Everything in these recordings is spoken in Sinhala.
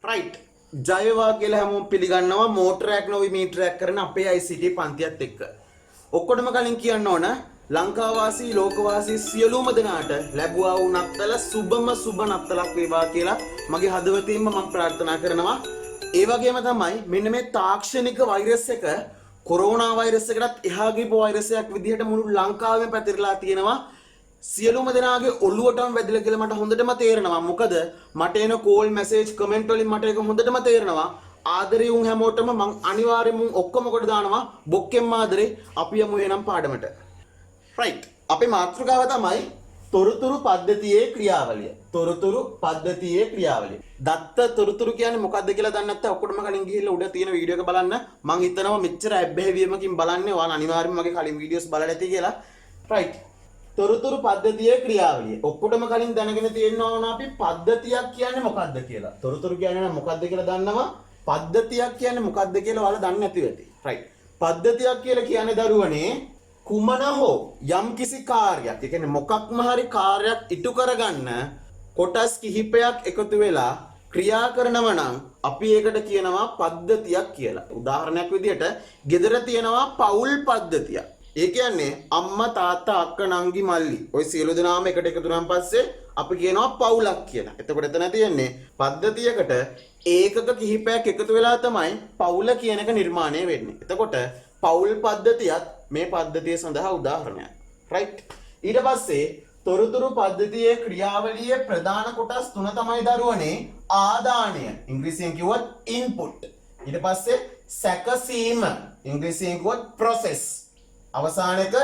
right ජයවා කියලා හැමෝම පිළිගන්නවා මෝටරයක් නොවි මීටරයක් කරන අපේ ICT පන්තියත් එක්ක. ඔක්කොටම කලින් කියන්න ඕන ලංකාවාසී ලෝකවාසී සියලුම දෙනාට ලැබුවා වූ නත්තල සුබම සුබ නත්තලක් වේවා කියලා මගේ හදවතින්ම මම ප්‍රාර්ථනා කරනවා. ඒ වගේම තමයි මෙන්න මේ තාක්ෂණික වෛරස් එක කොරෝනා වෛරස් එකටත් එහා ගිහපු වෛරස් එකක් විදිහට මුළු ලංකාවෙම පැතිරලා තියෙනවා. සියලුම දෙනාගේ ඔළුවටම වැදිලා කියලා මට හොඳටම තේරෙනවා. මොකද මට එන කෝල් මැසේජ් කමෙන්ට් වලින් මට ඒක හොඳටම තේරෙනවා. ආදරේ උන් හැමෝටම මං අනිවාර්යයෙන්ම ඔක්කොම කොට දානවා. බොක්කෙන් ආදරේ අපි යමු එනම් පාඩමට. right. අපේ මාතෘකාව තමයි තොරතුරු පද්ධතියේ ක්‍රියාවලිය. තොරතුරු පද්ධතියේ ක්‍රියාවලිය. දත්ත තොරතුරු කියන්නේ මොකක්ද කියලා දන්නේ නැත්නම් ඔක්කොටම කලින් ගිහිල්ලා උඩ තියෙන වීඩියෝ එක බලන්න. මං හිතනවා මෙච්චර ඇබ්බැහිවියමකින් බලන්නේ ඔයාලා අනිවාර්යයෙන්ම මගේ කලින් වීඩියෝස් බලලා ඇති කියලා. right. තොරතුරු පද්ධතියේ ක්‍රියාවලිය. ඔක්කොටම කලින් දැනගෙන තියෙන්න ඕන අපි පද්ධතියක් කියන්නේ මොකක්ද කියලා. තොරතුරු කියන්නේ මොකක්ද කියලා දන්නවා. පද්ධතියක් කියන්නේ මොකක්ද කියලා ඔයාලා දන්නේ නැති වෙති. right. පද්ධතියක් කියලා කියන්නේ දරුවනේ කුමන හෝ යම්කිසි කාර්යයක්. ඒ කියන්නේ මොකක්ම හරි කාර්යයක් ඉටු කරගන්න කොටස් කිහිපයක් එකතු වෙලා ක්‍රියා කරනවා නම් අපි ඒකට කියනවා පද්ධතියක් කියලා. උදාහරණයක් විදිහට ගෙදර තියෙනවා පවුල් පද්ධතියක්. ඒ කියන්නේ අම්මා තාත්තා අක්කා නංගි මල්ලි ඔය සියලු දෙනාම එකට එකතු වුණාන් පස්සේ අපි කියනවා පවුලක් කියලා. එතකොට එතන තියෙන්නේ පද්ධතියකට ඒකක කිහිපයක් එකතු වෙලා තමයි පවුල කියන එක නිර්මාණය වෙන්නේ. එතකොට පවුල් පද්ධතියත් මේ පද්ධතිය සඳහා උදාහරණයක්. right. ඊට පස්සේ තොරතුරු පද්ධතියේ ක්‍රියාවලියේ ප්‍රධාන කොටස් තුන තමයි දරුවනේ ආදානය. ඉංග්‍රීසියෙන් කිව්වොත් input. ඊට පස්සේ සැකසීම. ඉංග්‍රීසියෙන් කිව්වොත් process. අවසාන එක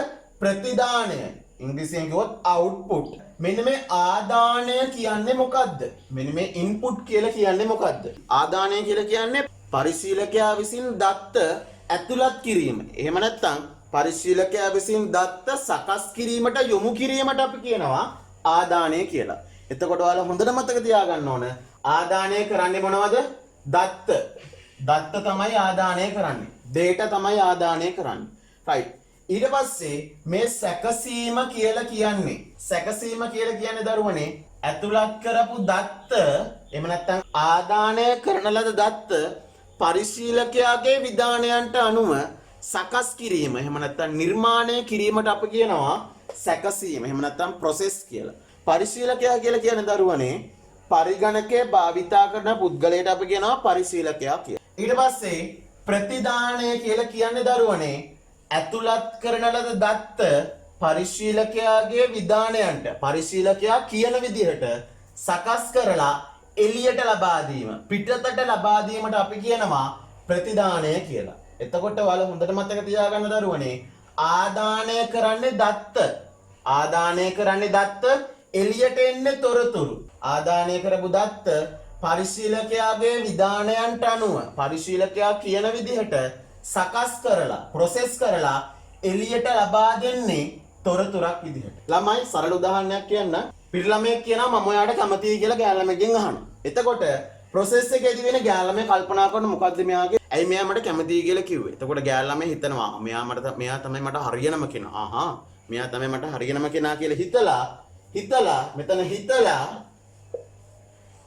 ප්‍රතිදානය. ඉංග්‍රීසියෙන් කිව්වොත් output. මෙන්න මේ ආදානය කියන්නේ මොකද්ද? මෙන්න මේ input කියලා කියන්නේ මොකද්ද? ආදානය කියලා කියන්නේ පරිශීලකයා විසින් දත්ත ඇතුළත් කිරීම. එහෙම නැත්නම් පරිශීලකයා විසින් දත්ත සකස් කිරීමට යොමු කිරීමට අපි කියනවා ආදානය කියලා. එතකොට ඔයාලා හොඳට මතක තියාගන්න ඕන ආදානය කරන්නේ මොනවද? දත්ත. දත්ත තමයි ආදානය කරන්නේ. data තමයි ආදානය කරන්නේ. right. ඊට පස්සේ මේ සැකසීම කියලා කියන්නේ දරුවනේ ඇතුළත් කරපු දත්ත එහෙම නැත්නම් ආදානය කරන ලද දත්ත පරිශීලකයාගේ විධානයන්ට අනුව සකස් කිරීම එහෙම නැත්නම් නිර්මාණය කිරීමට අපි කියනවා සැකසීම එහෙම නැත්නම් process කියලා. පරිශීලකයා කියලා කියන්නේ දරුවනේ පරිගණකයේ භාවිතා කරන පුද්ගලයාට අපි කියනවා පරිශීලකයා කියලා. ඊට පස්සේ ප්‍රතිදානය කියලා කියන්නේ දරුවනේ ඇතුළත් කරන ලද දත්ත පරිශීලකයාගේ විධානයන්ට පරිශීලකයා කියන විදිහට සකස් කරලා එළියට ලබා දීම පිටතට ලබා දීමට අපි කියනවා ප්‍රතිදානය කියලා. එතකොට ඔයාලා හොඳට මතක තියාගන්න දරුවනේ ආදානය කරන්නේ දත්ත. ආදානය කරන්නේ දත්ත එළියට එන්නේ තොරතුරු. ආදානය කරපු දත්ත පරිශීලකයාගේ විධානයන්ට අනුව පරිශීලකයා කියන විදිහට සකස් කරලා process කරලා එළියට ලබා දෙන්නේ තොරතුරක් විදිහට. ළමයි සරල උදාහරණයක් කියන්න. පිරිළමයෙක් කියනවා මම ඔයාට කැමතියි කියලා ගෑල්ළමෙක්ගෙන් අහනවා. එතකොට process එකේදී වෙන ගෑල්ළමයා කල්පනා කරන මොකද්ද මෙයාගේ? ඇයි මෙයා මට කැමතියි කියලා කිව්වේ? එතකොට ගෑල්ළමයා හිතනවා මෙයා තමයි මට හරියනම කෙනා. ආහා මෙයා තමයි මට හරියනම කෙනා කියලා හිතලා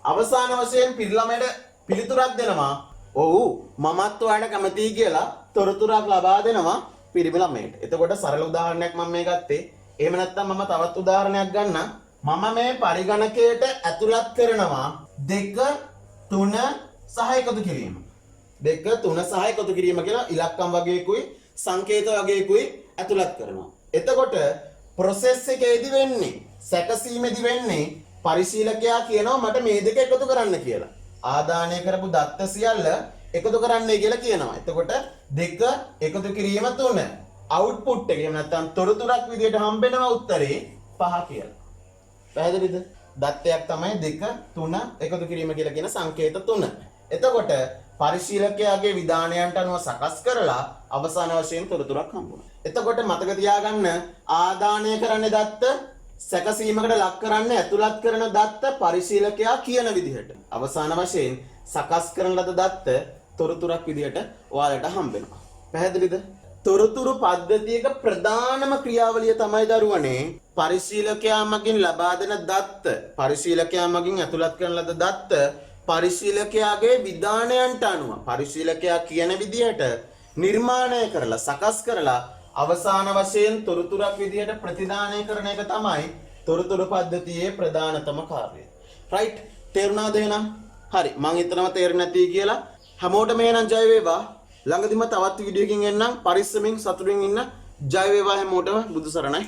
අවසාන වශයෙන් පිරිළමයට පිළිතුරක් දෙනවා. ඔව් මමත් ඔයාට කැමතියි කියලා තොරතුරක් ලබා දෙනවා පිරිමි ළමයට. එතකොට සරල උදාහරණයක් මම මේ ගත්තේ. එහෙම නැත්නම් මම තවත් උදාහරණයක් ගන්නම්. මම මේ පරිගණකයට ඇතුළත් කරනවා 2 3 සහ එකතු කිරීම. 2 3 සහ එකතු කිරීම කියලා ඉලක්කම් වගේකුයි සංකේත වගේකුයි ඇතුළත් කරනවා. එතකොට process එකේදී වෙන්නේ සැකසීමේදී වෙන්නේ පරිශීලකයා කියනවා මට මේ දෙක එකතු කරන්න කියලා. ආදානය කරපු දත්ත සියල්ල එකතු කරන්නයි කියලා කියනවා. එතකොට 2 එකතු කිරීම 3 output එක එහෙම නැත්නම් තොරතුරක් විදියට හම්බෙනවා උත්තරේ 5 කියලා. පැහැදිලිද? දත්තයක් තමයි 2 3 එකතු කිරීම කියලා කියන සංකේත 3. එතකොට පරිශීලකයාගේ විධානයන්ට අනුව සකස් කරලා අවසාන වශයෙන් තොරතුරක් හම්බුණා. එතකොට මතක තියාගන්න ආදානය කරන්නේ දත්ත සැකසීමකට ලක් කරන්නේ ඇතුළත් කරන දත්ත පරිශීලකයා කියන විදිහට. අවසාන වශයෙන් සකස් කරන ලද දත්ත තොරතුරක් විදිහට ඔයාලට හම්බෙනවා. පැහැදිලිද? තොරතුරු පද්ධතියක ප්‍රධානම ක්‍රියාවලිය තමයි දරුවනේ පරිශීලකයා මගින් ලබා දෙන දත්ත පරිශීලකයා මගින් ඇතුළත් කරන ලද දත්ත පරිශීලකයාගේ විධානයන්ට අනුව පරිශීලකයා කියන විදිහට නිර්මාණය කරලා සකස් කරලා අවසාන වශයෙන් තොරතුරක් විදිහට ප්‍රතිදානය කරන එක තමයි තොරතුරු පද්ධතියේ ප්‍රධානතම කාර්යය. රයිට්? තේරුණාද එහෙනම්? හරි. මං හිතනවා තේරෙන්නේ නැති කියලා. හැමෝටම එහෙනම් ජය වේවා. ළඟදිම තවත් වීඩියෝ එකකින් එන්නම්. පරිස්සමින් සතුටින් ඉන්න. ජය වේවා හැමෝටම. බුදු සරණයි.